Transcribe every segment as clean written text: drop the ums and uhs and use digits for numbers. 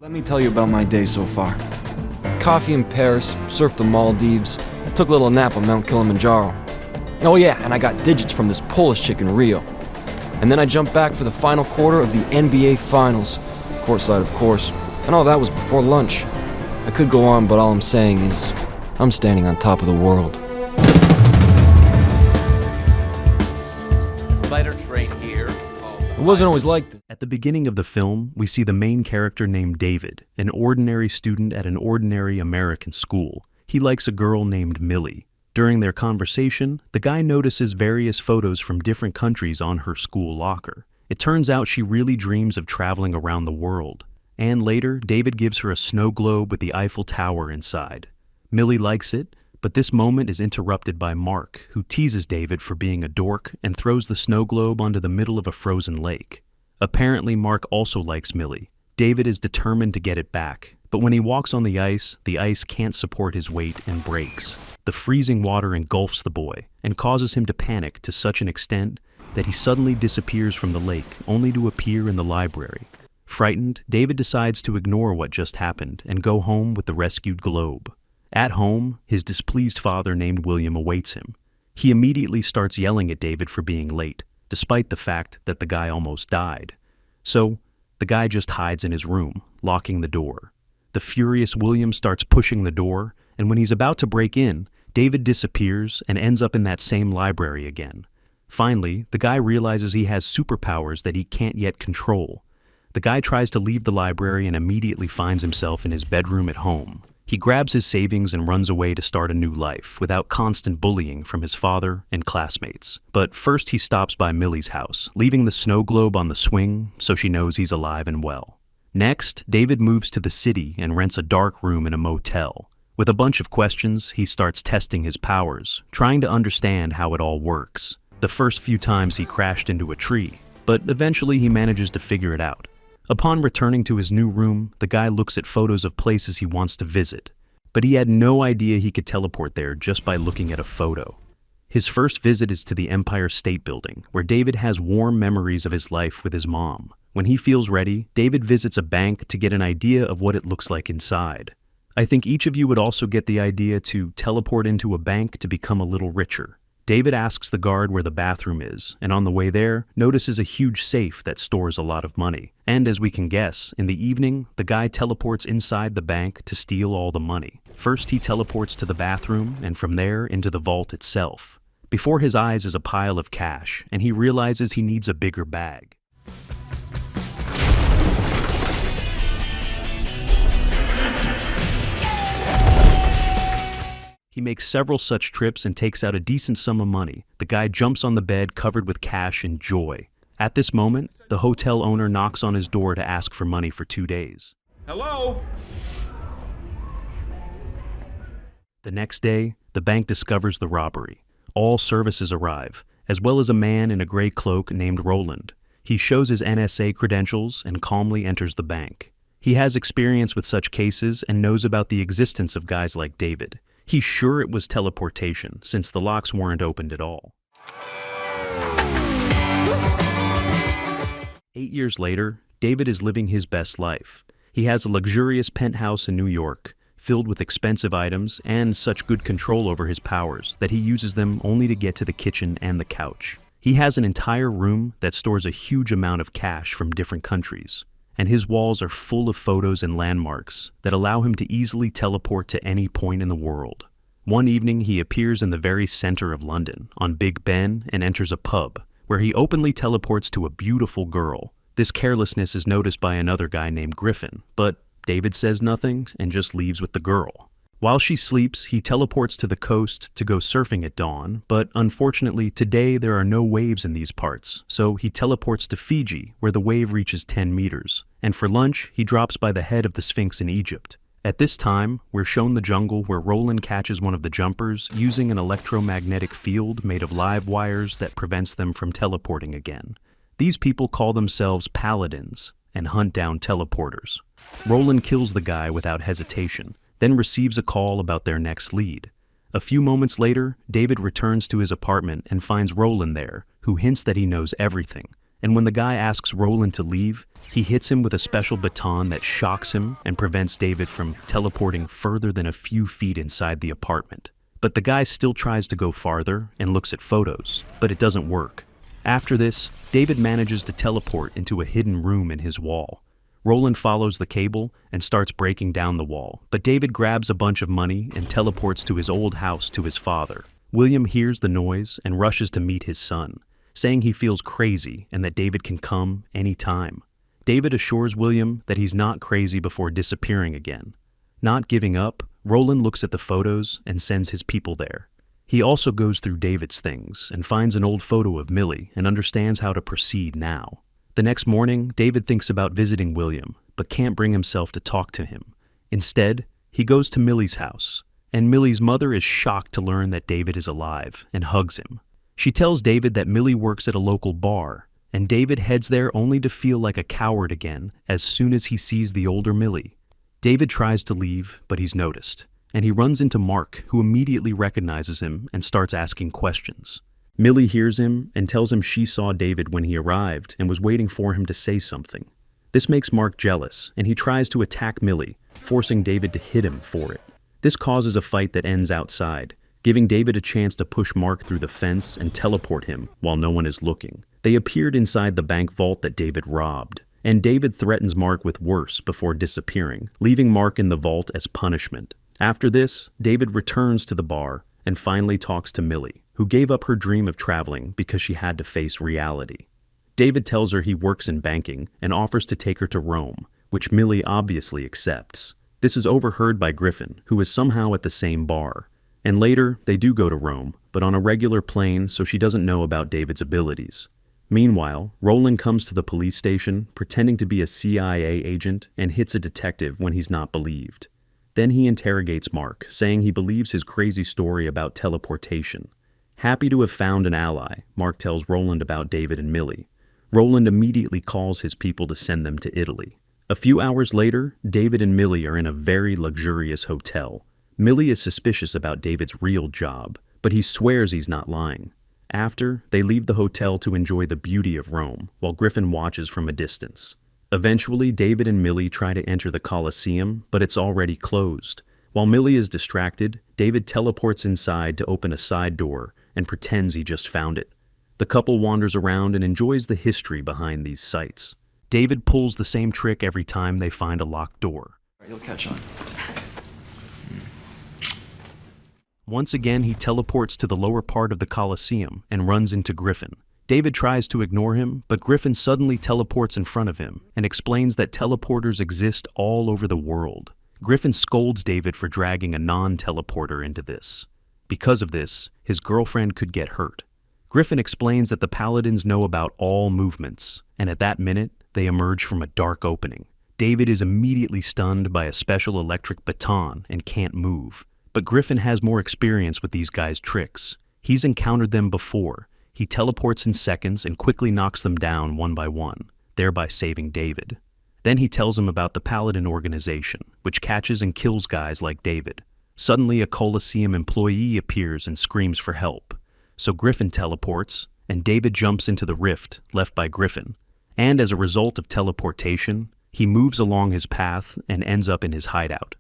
Let me tell you about my day so far. Coffee in Paris, surfed the Maldives, took a little nap on Mount Kilimanjaro. Oh yeah, and I got digits from this Polish chick in Rio. And then I jumped back for the final quarter of the NBA Finals, courtside of course, and all that was before lunch. I could go on, but all I'm saying is, I'm standing on top of the world. Later train here. It wasn't always like this. At the beginning of the film, we see the main character named David, an ordinary student at an ordinary American school. He likes a girl named Millie. During their conversation, the guy notices various photos from different countries on her school locker. It turns out she really dreams of traveling around the world. And later, David gives her a snow globe with the Eiffel Tower inside. Millie likes it, but this moment is interrupted by Mark, who teases David for being a dork and throws the snow globe onto the middle of a frozen lake. Apparently, Mark also likes Millie. David is determined to get it back, but when he walks on the ice can't support his weight and breaks. The freezing water engulfs the boy and causes him to panic to such an extent that he suddenly disappears from the lake, only to appear in the library. Frightened, David decides to ignore what just happened and go home with the rescued globe. At home, his displeased father named William awaits him. He immediately starts yelling at David for being late, despite the fact that the guy almost died. So, the guy just hides in his room, locking the door. The furious William starts pushing the door, and when he's about to break in, David disappears and ends up in that same library again. Finally, the guy realizes he has superpowers that he can't yet control. The guy tries to leave the library and immediately finds himself in his bedroom at home. He grabs his savings and runs away to start a new life without constant bullying from his father and classmates. But first he stops by Millie's house, leaving the snow globe on the swing so she knows he's alive and well. Next, David moves to the city and rents a dark room in a motel. With a bunch of questions, he starts testing his powers, trying to understand how it all works. The first few times he crashed into a tree, but eventually he manages to figure it out. Upon returning to his new room, the guy looks at photos of places he wants to visit, but he had no idea he could teleport there just by looking at a photo. His first visit is to the Empire State Building, where David has warm memories of his life with his mom. When he feels ready, David visits a bank to get an idea of what it looks like inside. I think each of you would also get the idea to teleport into a bank to become a little richer. David asks the guard where the bathroom is, and on the way there, notices a huge safe that stores a lot of money. And as we can guess, in the evening, the guy teleports inside the bank to steal all the money. First, he teleports to the bathroom, and from there into the vault itself. Before his eyes is a pile of cash, and he realizes he needs a bigger bag. He makes several such trips and takes out a decent sum of money. The guy jumps on the bed covered with cash in joy. At this moment, the hotel owner knocks on his door to ask for money for 2 days. Hello? The next day, the bank discovers the robbery. All services arrive, as well as a man in a gray cloak named Roland. He shows his NSA credentials and calmly enters the bank. He has experience with such cases and knows about the existence of guys like David. He's sure it was teleportation, since the locks weren't opened at all. 8 years later, David is living his best life. He has a luxurious penthouse in New York, filled with expensive items and such good control over his powers that he uses them only to get to the kitchen and the couch. He has an entire room that stores a huge amount of cash from different countries, and his walls are full of photos and landmarks that allow him to easily teleport to any point in the world. One evening, he appears in the very center of London, on Big Ben, and enters a pub, where he openly teleports to a beautiful girl. This carelessness is noticed by another guy named Griffin, but David says nothing and just leaves with the girl. While she sleeps, he teleports to the coast to go surfing at dawn, but unfortunately today there are no waves in these parts, so he teleports to Fiji, where the wave reaches 10 meters. And for lunch, he drops by the head of the Sphinx in Egypt. At this time, we're shown the jungle where Roland catches one of the jumpers using an electromagnetic field made of live wires that prevents them from teleporting again. These people call themselves paladins and hunt down teleporters. Roland kills the guy without hesitation, then receives a call about their next lead. A few moments later, David returns to his apartment and finds Roland there, who hints that he knows everything, and when the guy asks Roland to leave, he hits him with a special baton that shocks him and prevents David from teleporting further than a few feet inside the apartment. But the guy still tries to go farther and looks at photos, but it doesn't work. After this, David manages to teleport into a hidden room in his wall. Roland follows the cable and starts breaking down the wall, but David grabs a bunch of money and teleports to his old house to his father. William hears the noise and rushes to meet his son, saying he feels crazy and that David can come anytime. David assures William that he's not crazy before disappearing again. Not giving up, Roland looks at the photos and sends his people there. He also goes through David's things and finds an old photo of Millie and understands how to proceed now. The next morning, David thinks about visiting William, but can't bring himself to talk to him. Instead, he goes to Millie's house, and Millie's mother is shocked to learn that David is alive and hugs him. She tells David that Millie works at a local bar, and David heads there only to feel like a coward again as soon as he sees the older Millie. David tries to leave, but he's noticed, and he runs into Mark, who immediately recognizes him and starts asking questions. Millie hears him and tells him she saw David when he arrived and was waiting for him to say something. This makes Mark jealous, and he tries to attack Millie, forcing David to hit him for it. This causes a fight that ends outside, giving David a chance to push Mark through the fence and teleport him while no one is looking. They appeared inside the bank vault that David robbed, and David threatens Mark with worse before disappearing, leaving Mark in the vault as punishment. After this, David returns to the bar and finally talks to Millie, who gave up her dream of traveling because she had to face reality. David tells her he works in banking and offers to take her to Rome, which Millie obviously accepts. This is overheard by Griffin, who is somehow at the same bar. And later, they do go to Rome, but on a regular plane so she doesn't know about David's abilities. Meanwhile, Roland comes to the police station, pretending to be a CIA agent, and hits a detective when he's not believed. Then he interrogates Mark, saying he believes his crazy story about teleportation. Happy to have found an ally, Mark tells Roland about David and Millie. Roland immediately calls his people to send them to Italy. A few hours later, David and Millie are in a very luxurious hotel. Millie is suspicious about David's real job, but he swears he's not lying. After, they leave the hotel to enjoy the beauty of Rome, while Griffin watches from a distance. Eventually, David and Millie try to enter the Colosseum, but it's already closed. While Millie is distracted, David teleports inside to open a side door and pretends he just found it. The couple wanders around and enjoys the history behind these sites. David pulls the same trick every time they find a locked door. You'll catch on. Once again, he teleports to the lower part of the Colosseum and runs into Griffin. David tries to ignore him, but Griffin suddenly teleports in front of him and explains that teleporters exist all over the world. Griffin scolds David for dragging a non-teleporter into this. Because of this, his girlfriend could get hurt. Griffin explains that the paladins know about all movements, and at that minute, they emerge from a dark opening. David is immediately stunned by a special electric baton and can't move. But Griffin has more experience with these guys' tricks. He's encountered them before. He teleports in seconds and quickly knocks them down one by one, thereby saving David. Then he tells him about the Paladin organization, which catches and kills guys like David. Suddenly, a Colosseum employee appears and screams for help. So Griffin teleports, and David jumps into the rift left by Griffin. And as a result of teleportation, he moves along his path and ends up in his hideout.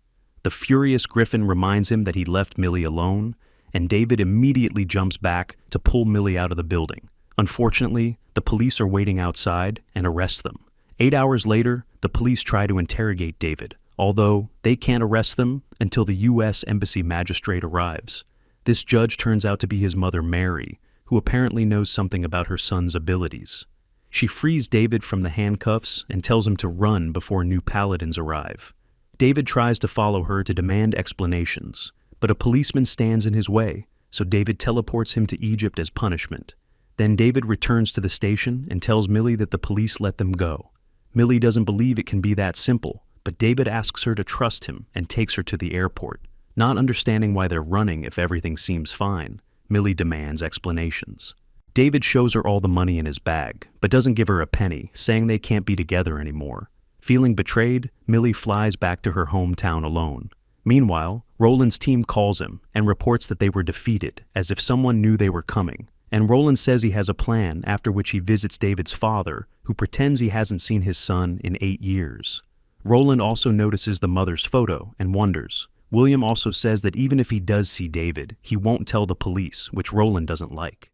The furious Griffin reminds him that he left Millie alone, and David immediately jumps back to pull Millie out of the building. Unfortunately, the police are waiting outside and arrest them. 8 hours later, the police try to interrogate David, although they can't arrest them until the U.S. Embassy magistrate arrives. This judge turns out to be his mother, Mary, who apparently knows something about her son's abilities. She frees David from the handcuffs and tells him to run before new paladins arrive. David tries to follow her to demand explanations, but a policeman stands in his way, so David teleports him to Egypt as punishment. Then David returns to the station and tells Millie that the police let them go. Millie doesn't believe it can be that simple, but David asks her to trust him and takes her to the airport. Not understanding why they're running if everything seems fine, Millie demands explanations. David shows her all the money in his bag, but doesn't give her a penny, saying they can't be together anymore. Feeling betrayed, Millie flies back to her hometown alone. Meanwhile, Roland's team calls him and reports that they were defeated, as if someone knew they were coming. and Roland says he has a plan, after which he visits David's father, who pretends he hasn't seen his son in 8 years. Roland also notices the mother's photo and wonders. William also says that even if he does see David, he won't tell the police, which Roland doesn't like.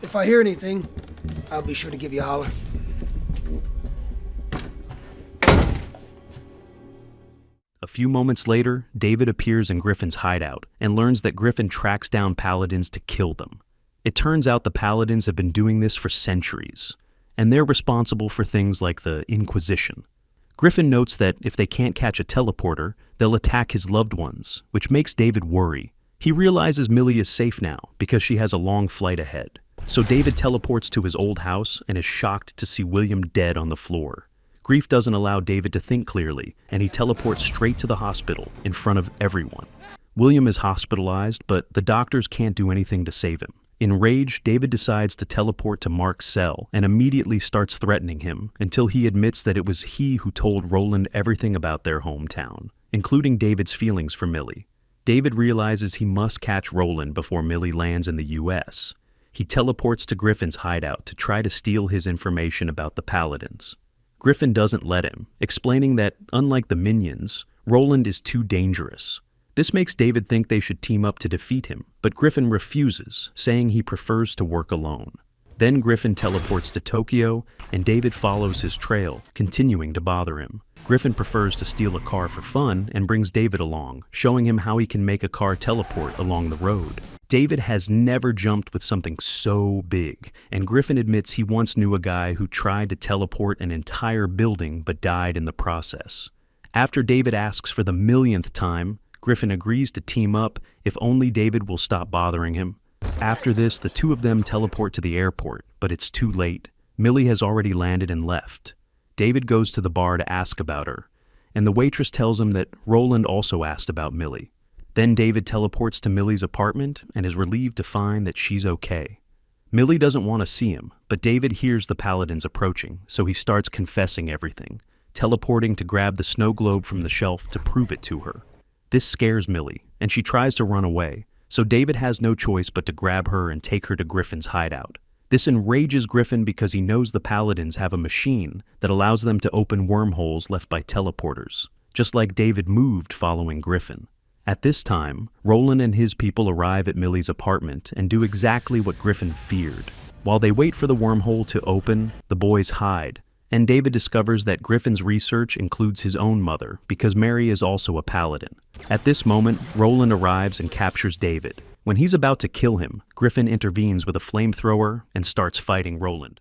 If I hear anything, I'll be sure to give you a holler. A few moments later, David appears in Griffin's hideout and learns that Griffin tracks down paladins to kill them. It turns out the paladins have been doing this for centuries, and they're responsible for things like the Inquisition. Griffin notes that if they can't catch a teleporter, they'll attack his loved ones, which makes David worry. He realizes Millie is safe now because she has a long flight ahead. So David teleports to his old house and is shocked to see William dead on the floor. Grief doesn't allow David to think clearly, and he teleports straight to the hospital in front of everyone. William is hospitalized, but the doctors can't do anything to save him. Enraged, David decides to teleport to Mark's cell and immediately starts threatening him until he admits that it was he who told Roland everything about their hometown, including David's feelings for Millie. David realizes he must catch Roland before Millie lands in the U.S. He teleports to Griffin's hideout to try to steal his information about the paladins. Griffin doesn't let him, explaining that, unlike the minions, Roland is too dangerous. This makes David think they should team up to defeat him, but Griffin refuses, saying he prefers to work alone. Then Griffin teleports to Tokyo, and David follows his trail, continuing to bother him. Griffin prefers to steal a car for fun and brings David along, showing him how he can make a car teleport along the road. David has never jumped with something so big, and Griffin admits he once knew a guy who tried to teleport an entire building but died in the process. After David asks for the millionth time, Griffin agrees to team up if only David will stop bothering him. After this, the two of them teleport to the airport, but it's too late. Millie has already landed and left. David goes to the bar to ask about her, and the waitress tells him that Roland also asked about Millie. Then David teleports to Millie's apartment and is relieved to find that she's okay. Millie doesn't want to see him, but David hears the paladins approaching, so he starts confessing everything, teleporting to grab the snow globe from the shelf to prove it to her. This scares Millie, and she tries to run away, so David has no choice but to grab her and take her to Griffin's hideout. This enrages Griffin because he knows the paladins have a machine that allows them to open wormholes left by teleporters, just like David moved following Griffin. At this time, Roland and his people arrive at Millie's apartment and do exactly what Griffin feared. While they wait for the wormhole to open, the boys hide, and David discovers that Griffin's research includes his own mother because Mary is also a paladin. At this moment, Roland arrives and captures David. When he's about to kill him, Griffin intervenes with a flamethrower and starts fighting Roland.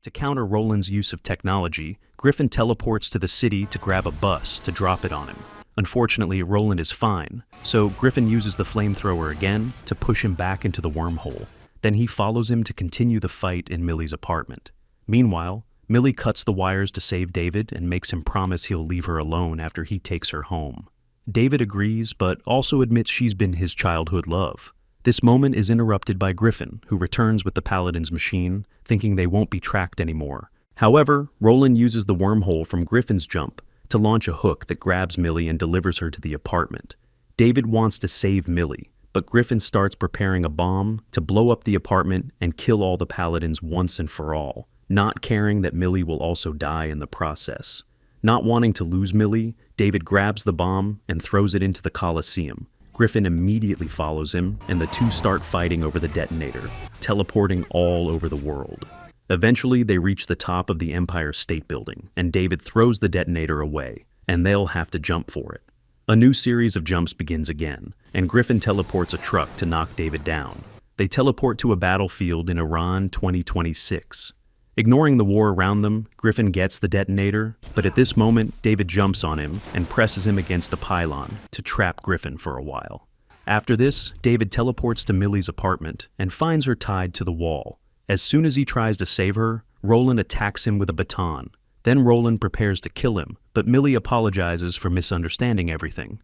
To counter Roland's use of technology, Griffin teleports to the city to grab a bus to drop it on him. Unfortunately, Roland is fine, so Griffin uses the flamethrower again to push him back into the wormhole. Then he follows him to continue the fight in Millie's apartment. Meanwhile, Millie cuts the wires to save David and makes him promise he'll leave her alone after he takes her home. David agrees, but also admits she's been his childhood love. This moment is interrupted by Griffin, who returns with the Paladin's machine, thinking they won't be tracked anymore. However, Roland uses the wormhole from Griffin's jump to launch a hook that grabs Millie and delivers her to the apartment. David wants to save Millie, but Griffin starts preparing a bomb to blow up the apartment and kill all the Paladins once and for all, not caring that Millie will also die in the process. Not wanting to lose Millie, David grabs the bomb and throws it into the Colosseum. Griffin immediately follows him, and the two start fighting over the detonator, teleporting all over the world. Eventually, they reach the top of the Empire State Building, and David throws the detonator away, and they'll have to jump for it. A new series of jumps begins again, and Griffin teleports a truck to knock David down. They teleport to a battlefield in Iran 2026. Ignoring the war around them, Griffin gets the detonator, but at this moment, David jumps on him and presses him against a pylon to trap Griffin for a while. After this, David teleports to Millie's apartment and finds her tied to the wall. As soon as he tries to save her, Roland attacks him with a baton. Then Roland prepares to kill him, but Millie apologizes for misunderstanding everything,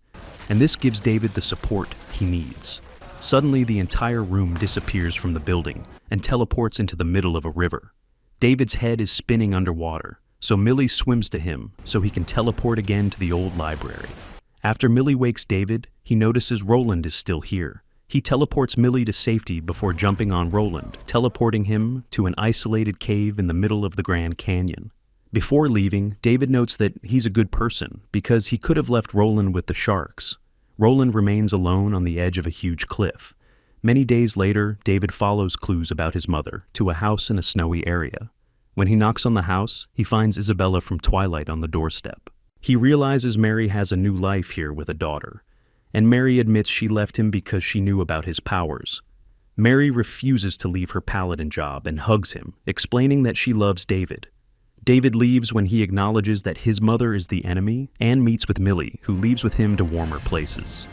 and this gives David the support he needs. Suddenly, the entire room disappears from the building and teleports into the middle of a river. David's head is spinning underwater, so Millie swims to him so he can teleport again to the old library. After Millie wakes David, he notices Roland is still here. He teleports Millie to safety before jumping on Roland, teleporting him to an isolated cave in the middle of the Grand Canyon. Before leaving, David notes that he's a good person because he could have left Roland with the sharks. Roland remains alone on the edge of a huge cliff. Many days later, David follows clues about his mother to a house in a snowy area. When he knocks on the house, he finds Isabella from Twilight on the doorstep. He realizes Mary has a new life here with a daughter, and Mary admits she left him because she knew about his powers. Mary refuses to leave her paladin job and hugs him, explaining that she loves David. David leaves when he acknowledges that his mother is the enemy and meets with Millie, who leaves with him to warmer places.